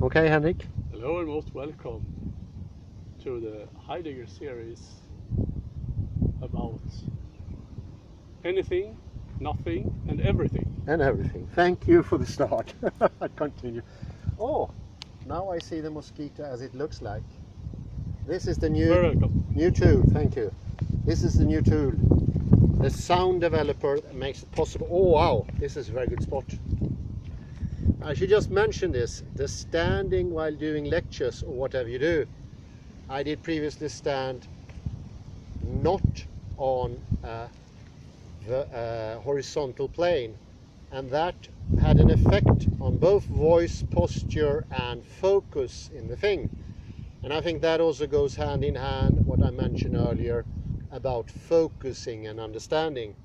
Okay, Henrik. Hello and most welcome to the Heidegger series about anything, nothing and everything. And everything. Thank you for the start. I continue. Oh, now I see the mosquito as it looks like. This is the Very welcome. new tool. Thank you. This is the new tool. The sound developer that makes it possible. Oh wow, this is a very good spot. I should just mention this, the standing while doing lectures or whatever you do. I did previously stand not on the horizontal plane, and that had an effect on both voice, posture and focus in the thing. And I think that also goes hand in hand what I mentioned earlier about focusing and understanding.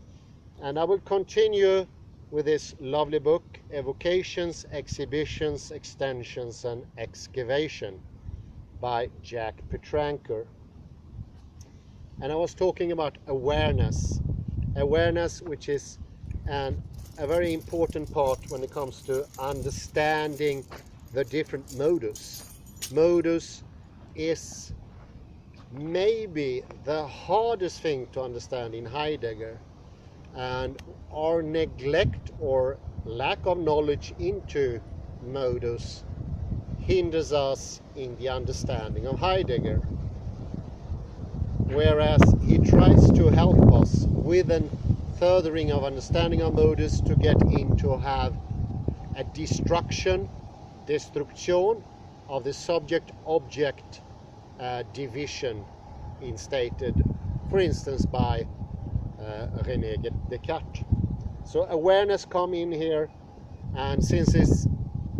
And I will continue with this lovely book, Evocations, Exhibitions, Extensions and Excavation by Jack Petranker. And I was talking about awareness, which is a very important part when it comes to understanding the different modus. Modus is maybe the hardest thing to understand in Heidegger, and our neglect or lack of knowledge into modus hinders us in the understanding of Heidegger, whereas he tries to help us with a furthering of understanding of modus to get into have a destruction of the subject-object division instated, for instance, by René Descartes. So awareness come in here, and since it's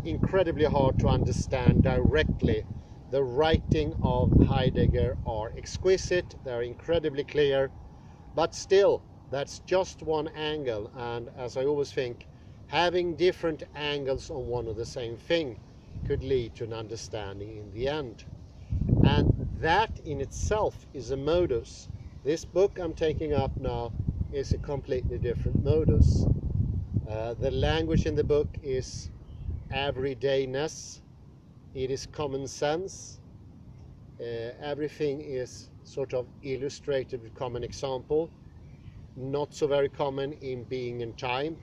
incredibly hard to understand directly, the writing of Heidegger are exquisite, they're incredibly clear, but still that's just one angle, and as I always think, having different angles on one of the same thing could lead to an understanding in the end. And that in itself is a modus. This book I'm taking up now is a completely different modus. The language in the book is everydayness, it is common sense, everything is sort of illustrated with common example, not so very common in being in time,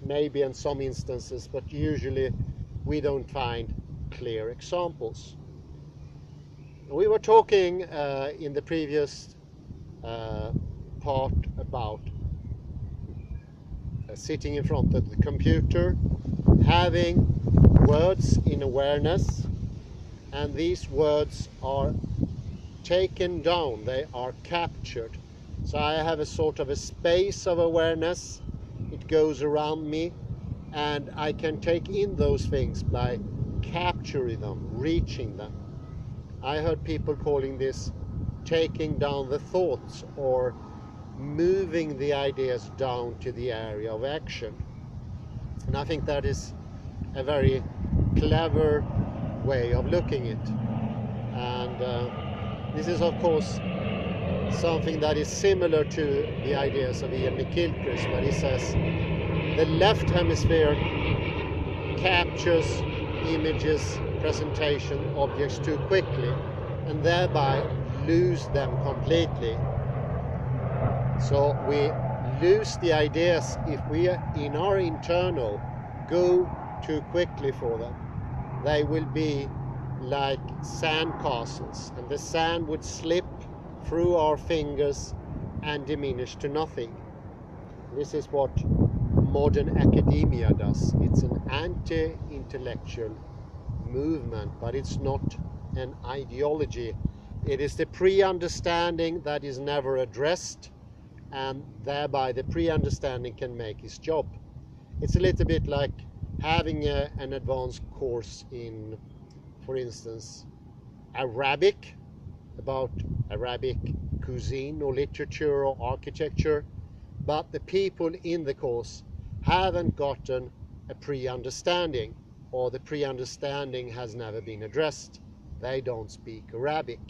maybe in some instances, but usually we don't find clear examples. We were talking in the previous part about sitting in front of the computer, having words in awareness, and these words are taken down, they are captured. So I have a sort of a space of awareness, it goes around me, and I can take in those things by capturing them, reaching them. I heard people calling this taking down the thoughts or moving the ideas down to the area of action. And I think that is a very clever way of looking at it. And this is of course something that is similar to the ideas of Ian McGilchrist, where he says the left hemisphere captures images, presentation, objects too quickly and thereby lose them completely. So we lose the ideas if we in our internal go too quickly for them. They will be like sand castles, and the sand would slip through our fingers and diminish to nothing. This is what modern academia does. It's an anti-intellectual movement, but it's not an ideology. It is the pre-understanding that is never addressed, and thereby the pre-understanding can make its job. It's a little bit like having an advanced course in, for instance, Arabic, about Arabic cuisine or literature or architecture, but the people in the course haven't gotten a pre-understanding, or the pre-understanding has never been addressed. They don't speak Arabic.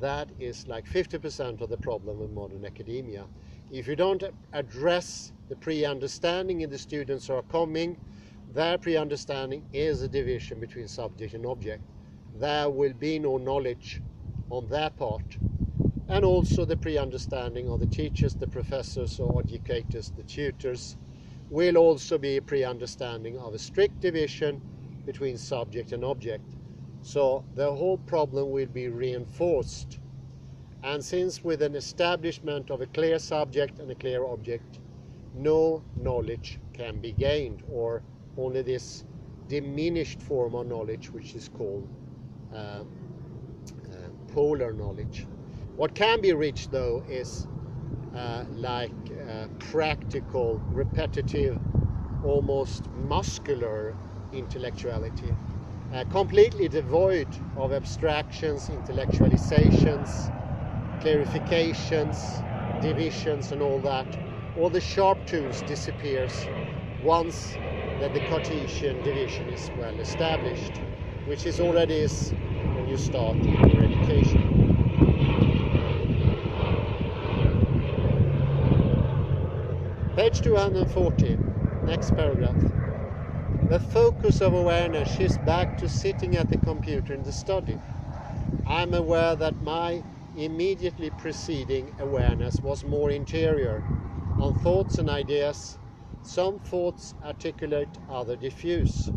That is like 50% of the problem with modern academia. If you don't address the pre-understanding and the students are coming, their pre-understanding is a division between subject and object. There will be no knowledge on their part. And also the pre-understanding of the teachers, the professors or educators, the tutors, will also be a pre-understanding of a strict division between subject and object. So the whole problem will be reinforced. And since with an establishment of a clear subject and a clear object, no knowledge can be gained, or only this diminished form of knowledge, which is called polar knowledge. What can be reached, though, is practical, repetitive, almost muscular intellectuality, completely devoid of abstractions, intellectualizations, clarifications, divisions and all that. All the sharp tools disappears once that the Cartesian division is well established, which is already is when you start your education. Page 240, next paragraph. The focus of awareness shifts back to sitting at the computer in the study. I'm aware that my immediately preceding awareness was more interior, on thoughts and ideas. Some thoughts articulate, other diffuse.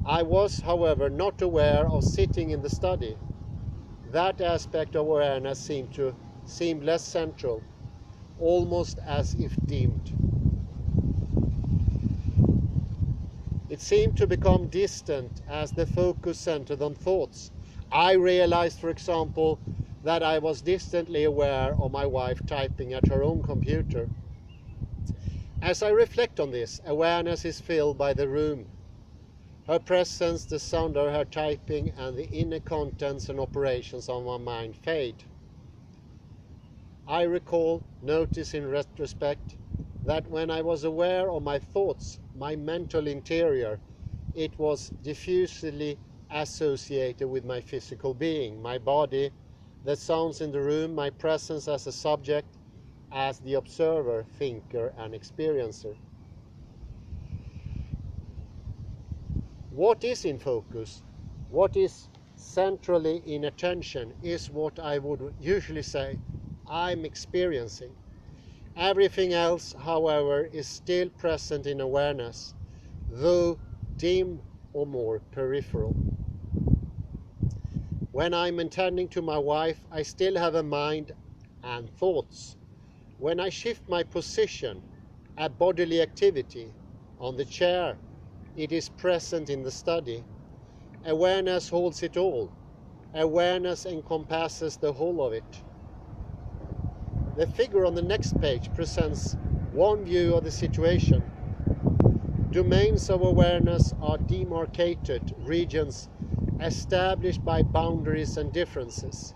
I was, however, not aware of sitting in the study. That aspect of awareness seemed less central, almost as if dimmed. It seemed to become distant as the focus centered on thoughts. I realized, for example, that I was distantly aware of my wife typing at her own computer. As I reflect on this, awareness is filled by the room. Her presence, the sound of her typing, and the inner contents and operations of my mind fade. I recall, notice in retrospect, that when I was aware of my thoughts, my mental interior, it was diffusely associated with my physical being, my body, the sounds in the room, my presence as a subject, as the observer, thinker, and experiencer. What is in focus, what is centrally in attention, is what I would usually say I'm experiencing. Everything else, however, is still present in awareness, though dim or more peripheral. When I'm attending to my wife, I still have a mind and thoughts. When I shift my position, a bodily activity, on the chair, it is present in the study. Awareness holds it all. Awareness encompasses the whole of it. The figure on the next page presents one view of the situation. Domains of awareness are demarcated regions established by boundaries and differences,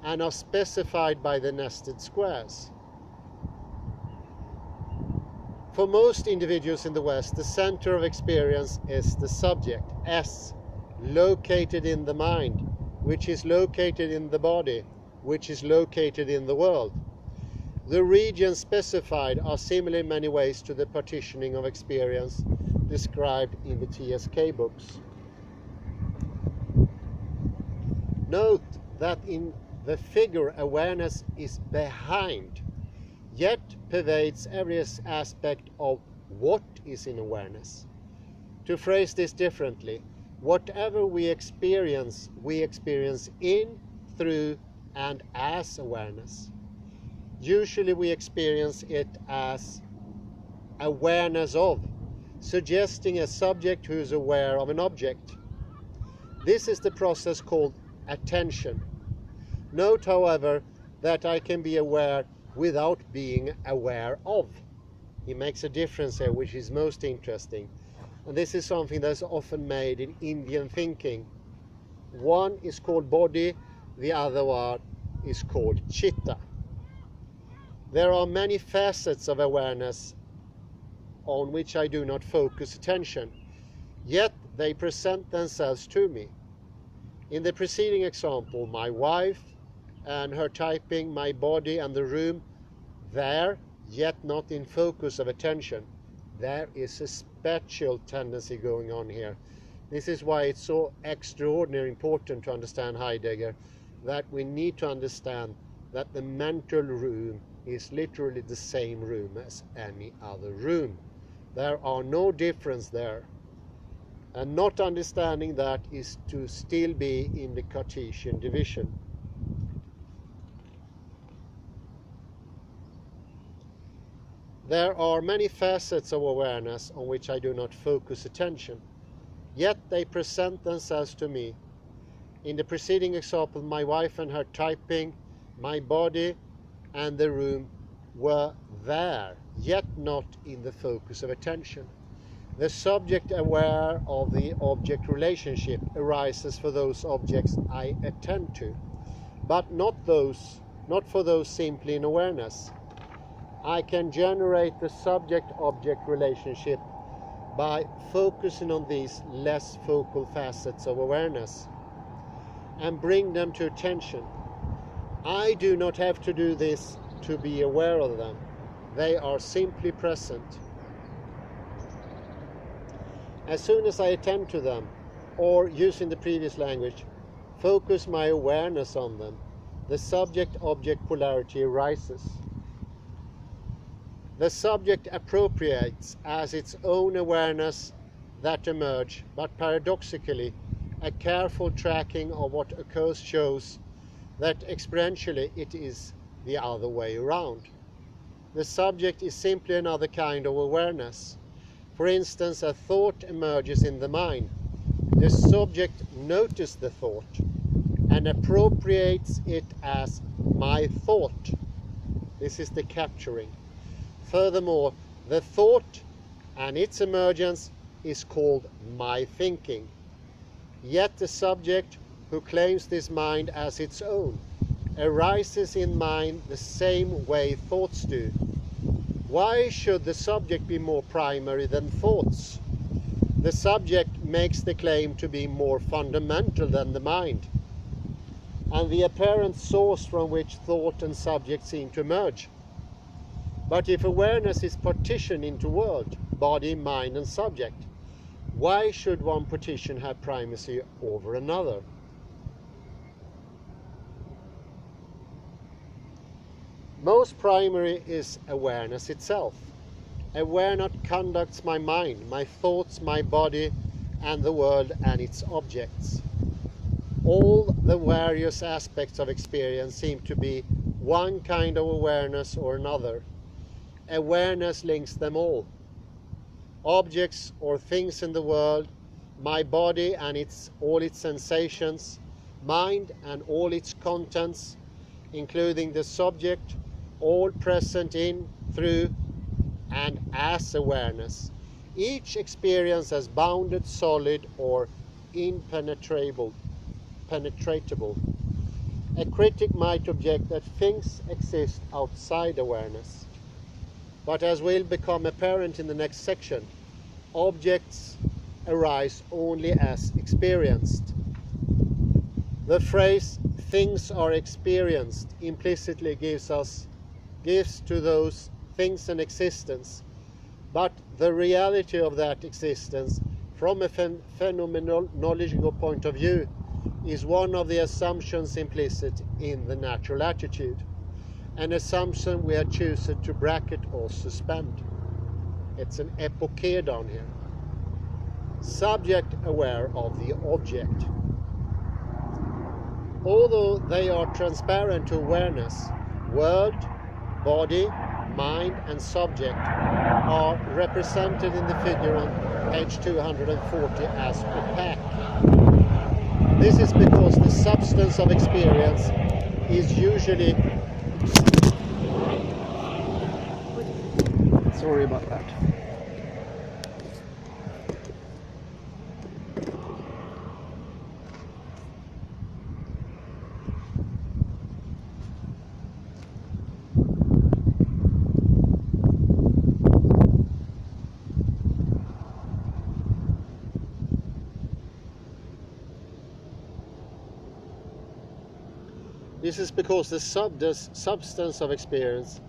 and are specified by the nested squares. For most individuals in the West, the center of experience is the subject, S, located in the mind, which is located in the body, which is located in the world. The regions specified are similar in many ways to the partitioning of experience described in the TSK books. Note that in the figure awareness is behind, yet pervades every aspect of what is in awareness. To phrase this differently, whatever we experience in, through, and as awareness. Usually we experience it as awareness of, suggesting a subject who is aware of an object. This is the process called attention. Note, however, that I can be aware without being aware of. He makes a difference here, which is most interesting. And this is something that's often made in Indian thinking. One is called body, the other one is called chitta. There are many facets of awareness on which I do not focus attention, yet they present themselves to me. In the preceding example, my wife and her typing, my body and the room, there, yet not in focus of attention. There is perpetual tendency going on here. This is why it's so extraordinarily important to understand Heidegger, that we need to understand that the mental room is literally the same room as any other room. There are no difference there. And not understanding that is to still be in the Cartesian division. There are many facets of awareness on which I do not focus attention, yet they present themselves to me. In the preceding example, my wife and her typing, my body and the room were there, yet not in the focus of attention. The subject aware of the object relationship arises for those objects I attend to, but not for those simply in awareness. I can generate the subject-object relationship by focusing on these less focal facets of awareness and bring them to attention. I do not have to do this to be aware of them. They are simply present. As soon as I attend to them, or using the previous language, focus my awareness on them, the subject-object polarity arises. The subject appropriates as its own awareness that emerge, but paradoxically, a careful tracking of what occurs shows that experientially it is the other way around. The subject is simply another kind of awareness. For instance, a thought emerges in the mind. The subject notices the thought and appropriates it as my thought. This is the capturing. Furthermore, the thought and its emergence is called my thinking. Yet the subject, who claims this mind as its own, arises in mind the same way thoughts do. Why should the subject be more primary than thoughts? The subject makes the claim to be more fundamental than the mind, and the apparent source from which thought and subject seem to emerge. But if awareness is partitioned into world, body, mind, and subject, why should one partition have primacy over another? Most primary is awareness itself. Awareness conducts my mind, my thoughts, my body, and the world and its objects. All the various aspects of experience seem to be one kind of awareness or another. Awareness links them all. Objects or things in the world, my body and all its sensations, mind and all its contents, including the subject, all present in, through, and as awareness. Each experience as bounded, solid, or impenetrable. A critic might object that things exist outside awareness. But as will become apparent in the next section, objects arise only as experienced. The phrase "things are experienced" implicitly gives to those things an existence, but the reality of that existence from a phenomenological point of view is one of the assumptions implicit in the natural attitude, an assumption we are chosen to bracket or suspend. It's an epoche down here. Subject aware of the object. Although they are transparent to awareness, world, body, mind, and subject are represented in the figure on page 240 as opaque. This is because the substance of experience is usually... Sorry about that. This is because the substance of experience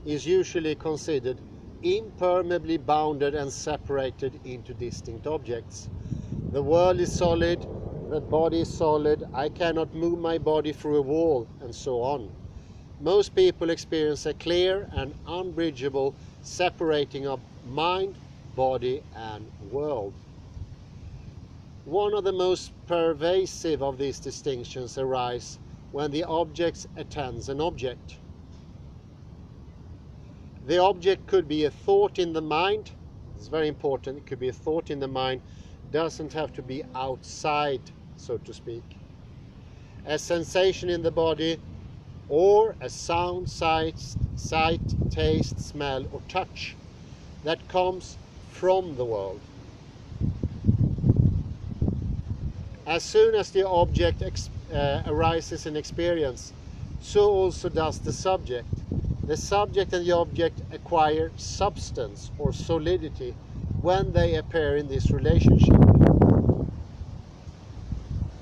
is usually considered impermeably bounded and separated into distinct objects. The world is solid, the body is solid, I cannot move my body through a wall, and so on. Most people experience a clear and unbridgeable separating of mind, body, and world. One of the most pervasive of these distinctions arise when the object attends an object. The object could be a thought in the mind. It's very important. It could be a thought in the mind. Doesn't have to be outside, so to speak. A sensation in the body, or a sound, sight, taste, smell, or touch that comes from the world. As soon as the object arises in experience, so also does the subject. The subject and the object acquire substance or solidity when they appear in this relationship.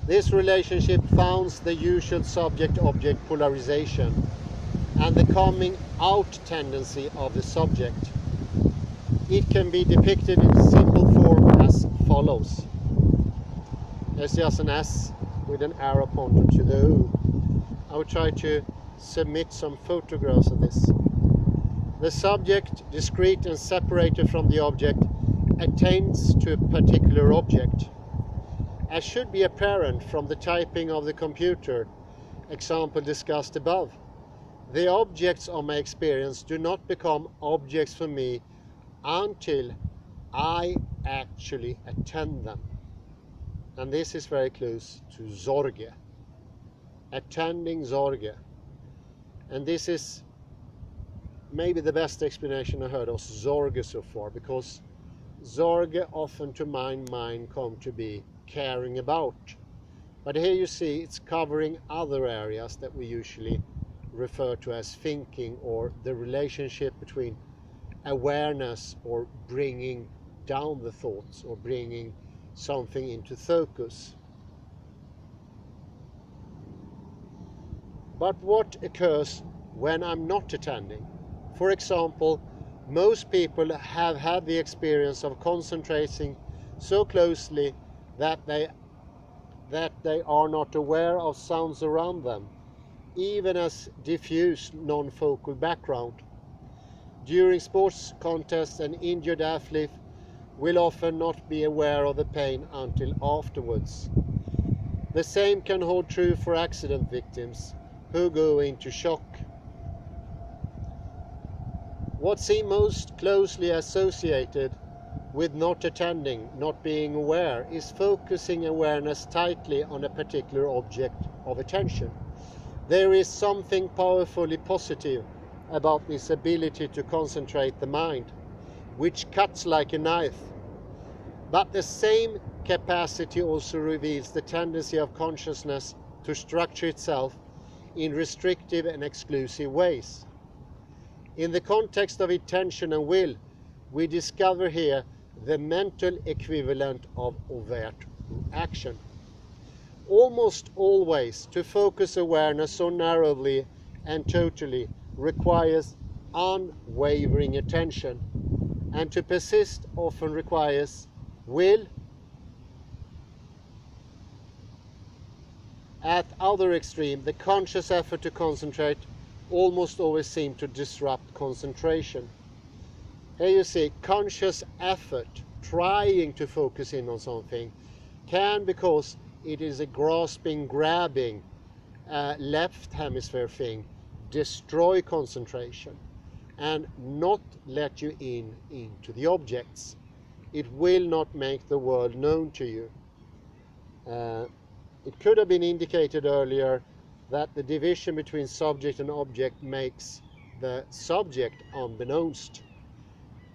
This relationship founds the usual subject-object polarization and the coming out tendency of the subject. It can be depicted in simple form as follows. There's just an S with an arrow pointer to the O. I will try to submit some photographs of this. The subject, discrete and separated from the object, attains to a particular object. As should be apparent from the typing of the computer, example discussed above, the objects of my experience do not become objects for me until I actually attend them. And this is very close to Sorge, attending Sorge. And this is maybe the best explanation I heard of Sorge so far, because Sorge often to my mind come to be caring about. But here you see it's covering other areas that we usually refer to as thinking, or the relationship between awareness or bringing down the thoughts or bringing something into focus. But what occurs when I'm not attending? For example, most people have had the experience of concentrating so closely that they are not aware of sounds around them, even as diffuse non-focal background. During sports contests, an injured athlete will often not be aware of the pain until afterwards. The same can hold true for accident victims who go into shock. What seems most closely associated with not attending, not being aware, is focusing awareness tightly on a particular object of attention. There is something powerfully positive about this ability to concentrate the mind, which cuts like a knife. But the same capacity also reveals the tendency of consciousness to structure itself in restrictive and exclusive ways. In the context of intention and will, we discover here the mental equivalent of overt action. Almost always, to focus awareness so narrowly and totally requires unwavering attention, and to persist often requires will. At other extreme, the conscious effort to concentrate almost always seems to disrupt concentration. Here you see conscious effort trying to focus in on something can, because it is a grasping, grabbing left hemisphere thing, destroy concentration and not let you into the objects. It will not make the world known to you. It could have been indicated earlier that the division between subject and object makes the subject unbeknownst.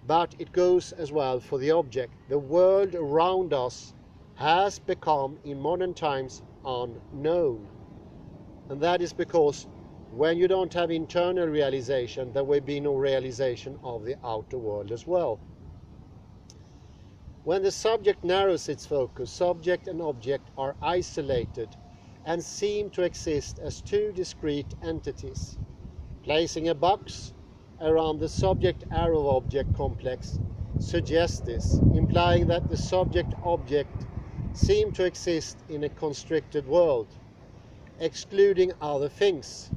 But it goes as well for the object. The world around us has become, in modern times, unknown. And that is because when you don't have internal realization, there will be no realization of the outer world as well. When the subject narrows its focus, subject and object are isolated and seem to exist as two discrete entities. Placing a box around the subject-arrow-object complex suggests this, implying that the subject-object seem to exist in a constricted world, excluding other things.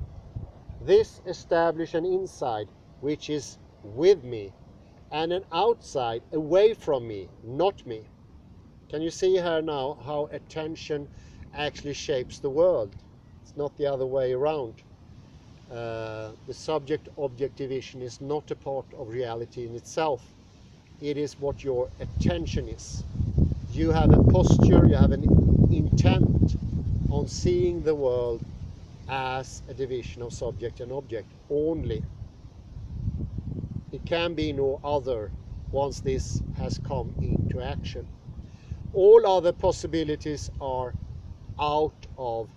This establishes an inside which is with me, and an outside away from me, not me. Can you see here now how attention actually shapes the world? It's not the other way around. The subject-object division is not a part of reality in itself. It is what your attention is. You have a posture, you have an intent on seeing the world as a division of subject and object only. It can be no other once this has come into action. All other possibilities are out of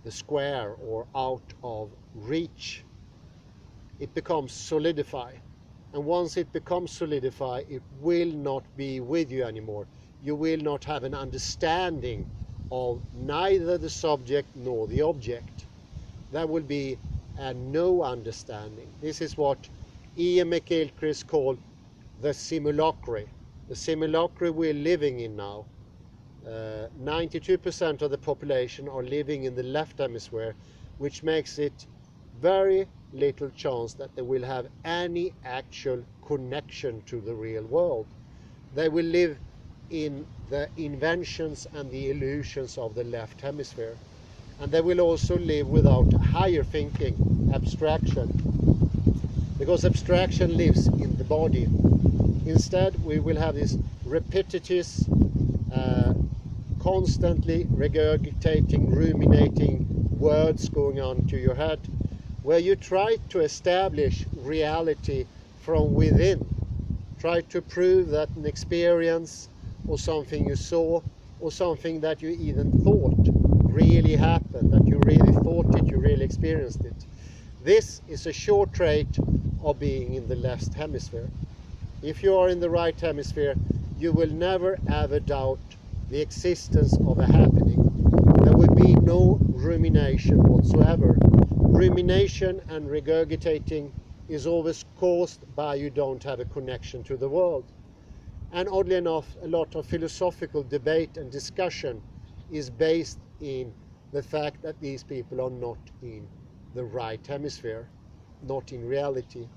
the square or out of reach. It becomes solidify. And once it becomes solidify, it will not be with you anymore. You will not have an understanding of neither the subject nor the object. There will be a no understanding. This is what Ian McGilchrist called the simulacra. The simulacra we're living in now. 92% of the population are living in the left hemisphere, which makes it very little chance that they will have any actual connection to the real world. They will live in the inventions and the illusions of the left hemisphere. And they will also live without higher thinking, abstraction, because abstraction lives in the body. Instead, we will have this repetitive, constantly regurgitating, ruminating words going on to your head, where you try to establish reality from within, try to prove that an experience or something you saw or something that you even thought really happened, that you really thought it, you really experienced it. This is a short trait of being in the left hemisphere. If you are in the right hemisphere, you will never ever doubt the existence of a happening. There will be no rumination whatsoever. Rumination and regurgitating is always caused by you don't have a connection to the world. And oddly enough, a lot of philosophical debate and discussion is based in the fact that these people are not in the right hemisphere, not in reality.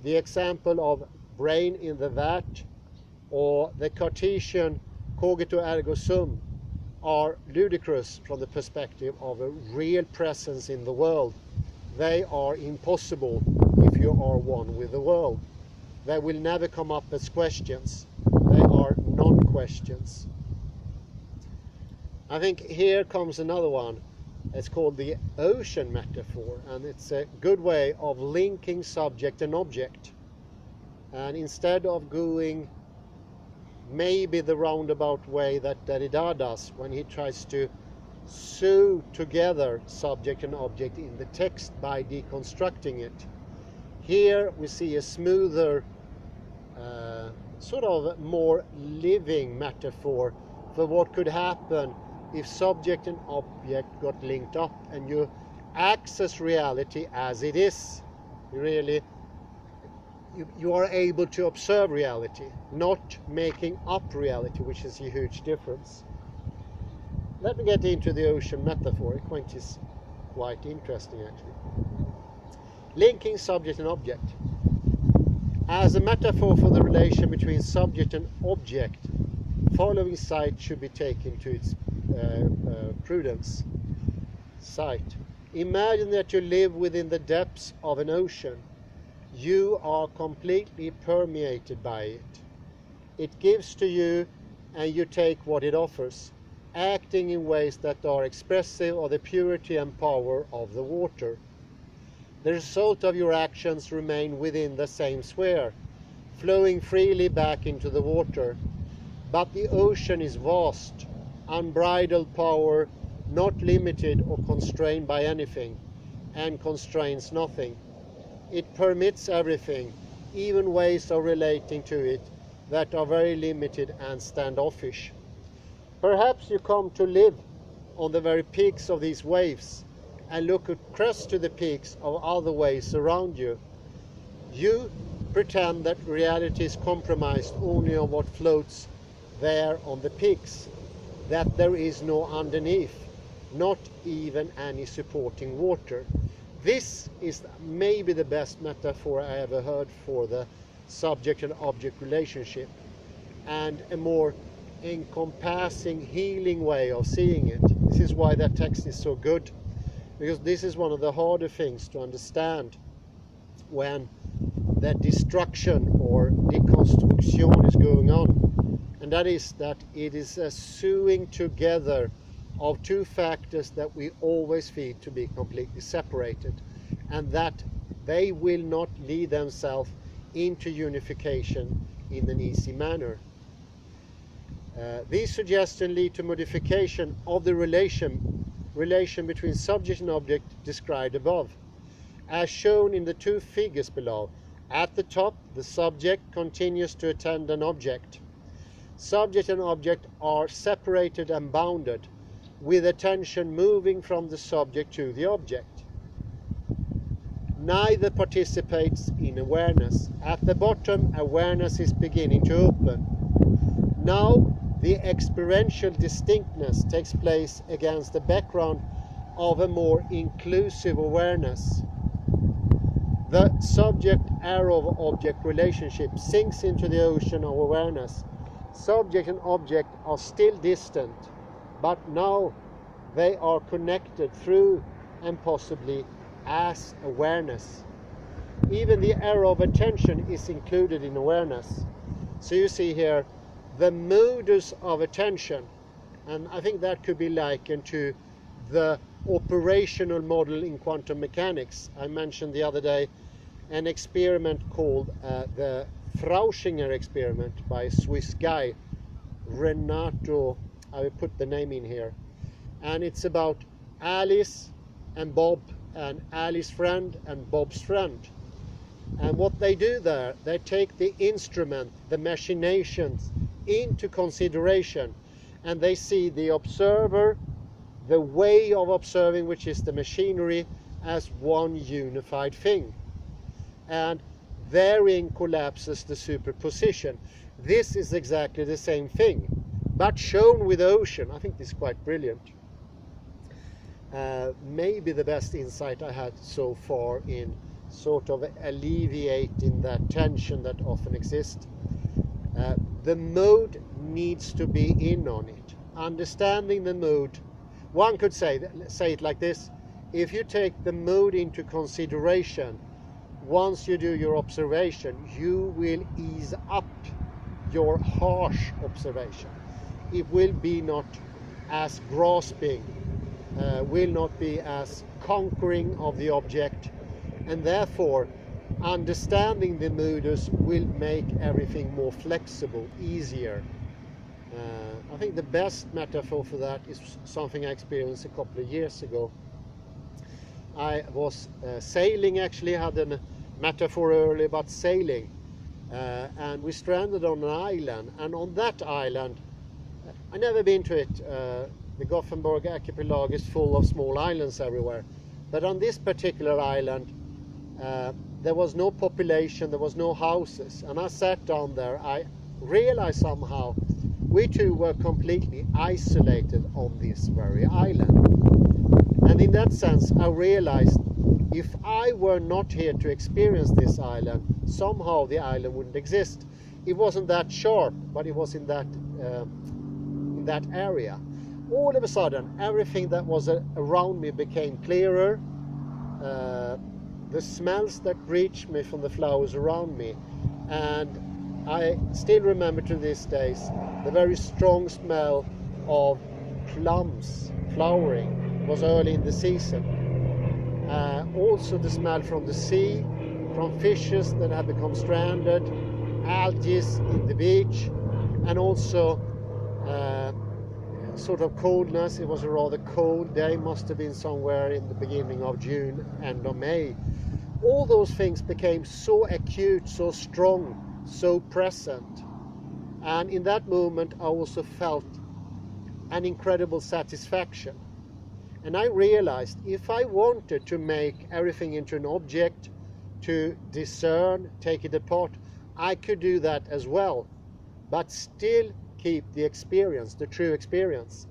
The example of brain in the vat or the Cartesian cogito ergo sum are ludicrous from the perspective of a real presence in the world. They are impossible if you are one with the world. They will never come up as questions. They are non-questions. I think here comes another one. It's called the ocean metaphor, and it's a good way of linking subject and object. And instead of going maybe the roundabout way that Derrida does when he tries to sew together subject and object in the text by deconstructing it, here we see a smoother, sort of more living metaphor for what could happen if subject and object got linked up and you access reality as it is. You are able to observe reality, not making up reality, which is a huge difference. Let me get into the ocean metaphor. It is quite interesting actually. Linking subject and object. As a metaphor for the relation between subject and object, following sight should be taken to its prudence. Sight. Imagine that you live within the depths of an ocean. You are completely permeated by it. It gives to you and you take what it offers, acting in ways that are expressive of the purity and power of the water. The result of your actions remain within the same sphere, flowing freely back into the water. But the ocean is vast, unbridled power, not limited or constrained by anything, and constrains nothing. It permits everything, even ways of relating to it that are very limited and standoffish. Perhaps you come to live on the very peaks of these waves and look across to the peaks of other waves around you. You pretend that reality is compromised only on what floats there on the peaks, that there is no underneath, not even any supporting water. This is maybe the best metaphor I ever heard for the subject and object relationship, and a more encompassing, healing way of seeing it. This is why that text is so good, because this is one of the harder things to understand when that destruction or deconstruction is going on, and that is that it is a sewing together of two factors that we always feel to be completely separated, and that they will not lead themselves into unification in an easy manner. These suggestions lead to modification of the relation between subject and object described above, as shown in the two figures below. At the top, the subject continues to attend an object. Subject and object are separated and bounded, with attention moving from the subject to the object. Neither participates in awareness. At the bottom, awareness is beginning to open. Now, the experiential distinctness takes place against the background of a more inclusive awareness. The subject-arrow-object relationship sinks into the ocean of awareness. Subject and object are still distant, but now they are connected through and possibly as awareness. Even the arrow of attention is included in awareness. So you see here the modus of attention, and I think that could be likened to the operational model in quantum mechanics. I mentioned the other day an experiment called the Frauschinger experiment by a Swiss guy, Renato, I will put the name in here, and it's about Alice and Bob, and Alice's friend and Bob's friend. And what they do there, they take the instrument, the machinations, into consideration, and they see the observer, the way of observing, which is the machinery, as one unified thing. And therein collapses the superposition. This is exactly the same thing, but shown with the ocean. I think this is quite brilliant. Maybe the best insight I had so far in sort of alleviating that tension that often exists. The mode needs to be in on it. Understanding the mode, one could say it like this: if you take the mode into consideration, once you do your observation, you will ease up your harsh observation. It will be not as grasping, will not be as conquering of the object, and therefore understanding the modus will make everything more flexible, easier. I think the best metaphor for that is something I experienced a couple of years ago. I was sailing, actually had a metaphor earlier about sailing, and we stranded on an island, and on that island, I've never been to it, the Gothenburg archipelago is full of small islands everywhere, but on this particular island there was no population, there was no houses, and I sat down there. I realized somehow we two were completely isolated on this very island, and in that sense I realized if I were not here to experience this island, somehow the island wouldn't exist. It wasn't that sharp, but it was in that area. All of a sudden, everything that was around me became clearer. The smells that reached me from the flowers around me, and I still remember to this day the very strong smell of plums flowering. It was early in the season. Also the smell from the sea, from fishes that had become stranded, algae in the beach, and also sort of coldness. It was a rather cold day, must have been somewhere in the beginning of June, end of May. All those things became so acute, so strong, so present. And in that moment I also felt an incredible satisfaction. And I realized if I wanted to make everything into an object, to discern, take it apart. I could do that as well, but still keep the experience, the true experience.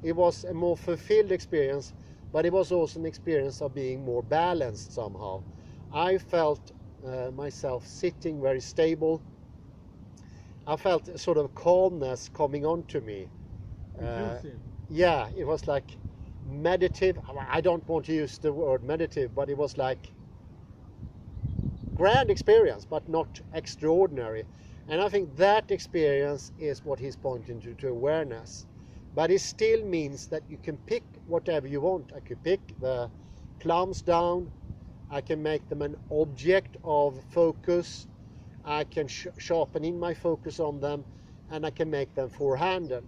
It was a more fulfilled experience, but it was also an experience of being more balanced somehow. I felt myself sitting very stable. I felt a sort of calmness coming onto me. Yeah, it was like meditative. I don't want to use the word meditative, but it was like grand experience, but not extraordinary. And I think that experience is what he's pointing to awareness. But it still means that you can pick whatever you want. I could pick the plums down. I can make them an object of focus. I can sharpen in my focus on them, and I can make them four-handed.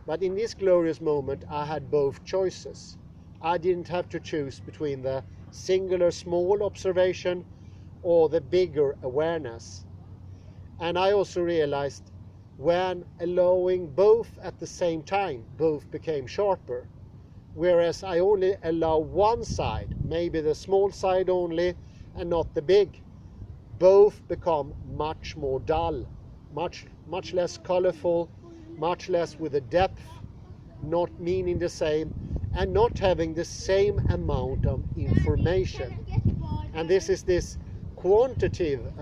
But in this glorious moment, I had both choices. I didn't have to choose between the singular small observation or the bigger awareness. And I also realized when allowing both at the same time, both became sharper. Whereas I only allow one side, maybe the small side only, and not the big, both become much more dull, much less colorful, much less with a depth, not meaning the same, and not having the same amount of information. And this is this quantitative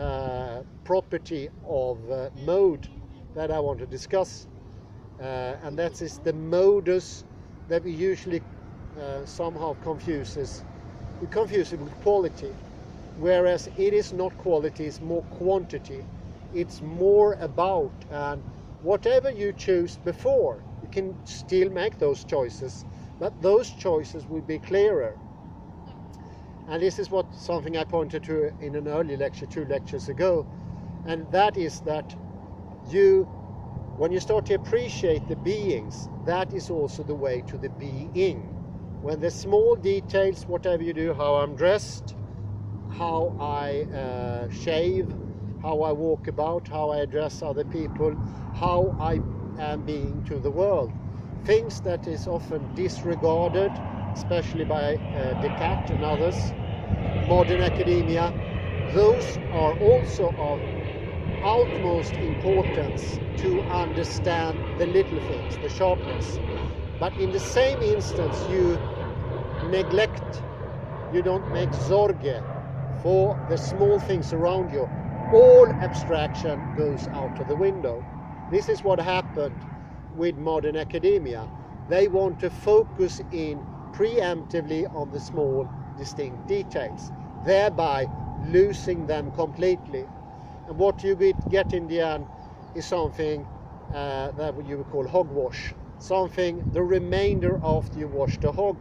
property of mode that I want to discuss, and that is the modus that we usually somehow confuse it with quality, whereas it is not quality, it's more quantity. It's more about, and whatever you choose before, you can still make those choices, but those choices will be clearer. And this is something I pointed to in an early lecture 2 lectures ago, and that is that when you start to appreciate the beings, that is also the way to the being. When the small details, whatever you do, how I'm dressed, how I shave, how I walk about, how I address other people, how I am being to the world, things that is often disregarded, especially by Descartes and others, modern academia, those are also of utmost importance to understand the little things, the sharpness. But in the same instance, you neglect, you don't make zorge for the small things around you. All abstraction goes out of the window. This is what happened with modern academia. They want to focus in preemptively on the small, distinct details, thereby losing them completely. And what you get in the end is something that you would call hogwash. Something, the remainder after you wash the hog.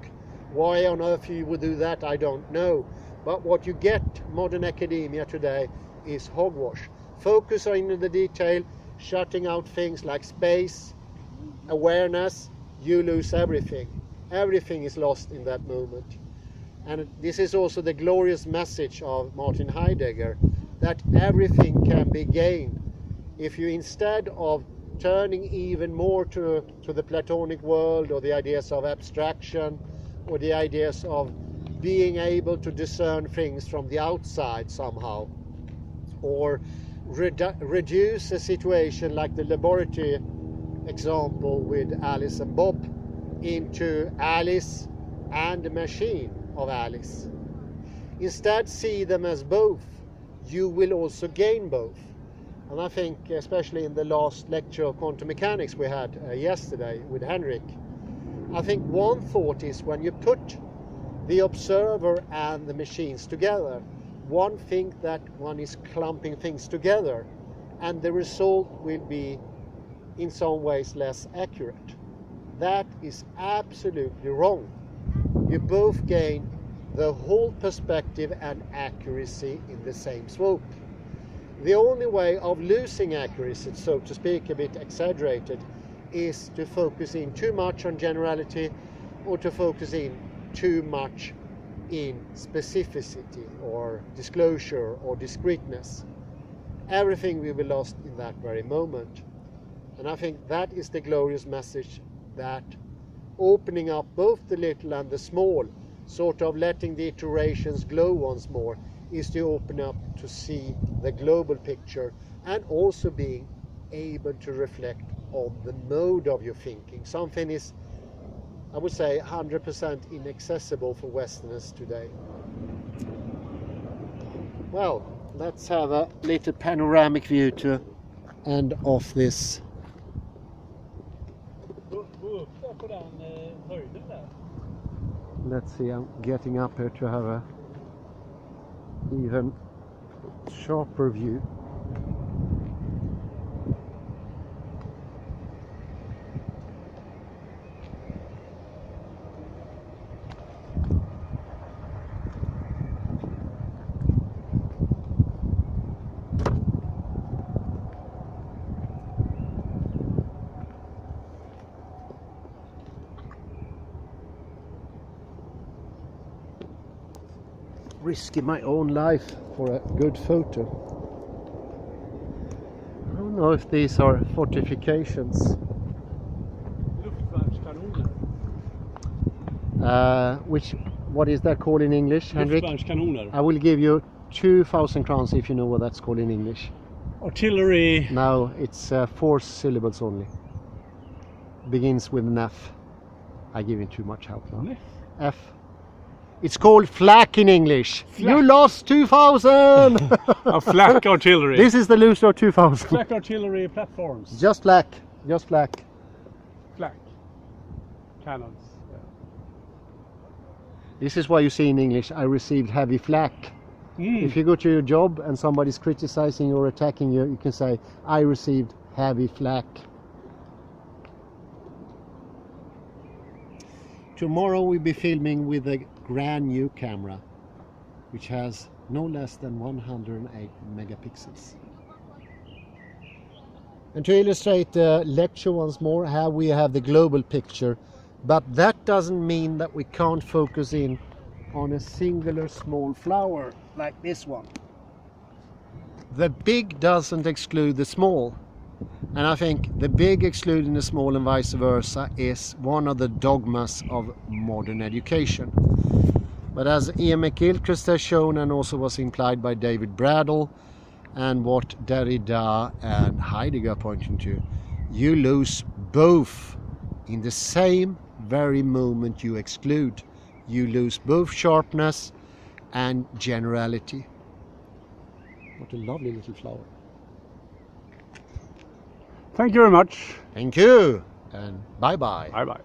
Why on earth you would do that, I don't know. But what you get, modern academia today, is hogwash. Focus on the detail, shutting out things like space, awareness, you lose everything. Everything is lost in that moment. And this is also the glorious message of Martin Heidegger, that everything can be gained if you, instead of turning even more to the Platonic world, or the ideas of abstraction, or the ideas of being able to discern things from the outside somehow, or reduce a situation like the laboratory example with Alice and Bob into Alice and the machine of Alice. Instead, see them as both. You will also gain both. And I think, especially in the last lecture of quantum mechanics we had yesterday with Henrik, I think one thought is, when you put the observer and the machines together, one thinks that one is clumping things together, and the result will be in some ways less accurate. That is absolutely wrong. You both gain the whole perspective and accuracy in the same swoop. The only way of losing accuracy, so to speak, a bit exaggerated, is to focus in too much on generality, or to focus in too much in specificity or disclosure or discreteness. Everything will be lost in that very moment. And I think that is the glorious message, that opening up both the little and the small, sort of letting the iterations glow once more, is to open up to see the global picture and also being able to reflect on the mode of your thinking. Something is, I would say, 100% inaccessible for Westerners today. Well, let's have a little panoramic view to end off this. Let's see, I'm getting up here to have a even sharper view. Risking my own life for a good photo. I don't know if these are fortifications. What is that called in English, Henrik? I will give you 2,000 crowns if you know what that's called in English. Artillery. No, it's 4 syllables only. Begins with an F. I give you too much help now. F. It's called flak in English. Flak. You lost 2,000! A flak artillery. This is the loser of 2,000. Flak artillery platforms. Just flak. Just flak. Flak. Cannons. Yeah. This is why you see in English, I received heavy flak. If you go to your job and somebody's criticizing you or attacking you, you can say, I received heavy flak. Tomorrow we'll be filming with a brand new camera, which has no less than 108 megapixels. And to illustrate the lecture once more, here we have the global picture, but that doesn't mean that we can't focus in on a singular small flower like this one. The big doesn't exclude the small. And I think the big excluding the small and vice versa is one of the dogmas of modern education. But as Ian McGilchrist has shown, and also was implied by David Bradel, and what Derrida and Heidegger pointing to, you lose both in the same very moment you exclude. You lose both sharpness and generality. What a lovely little flower. Thank you very much. Thank you, and bye-bye. Bye-bye.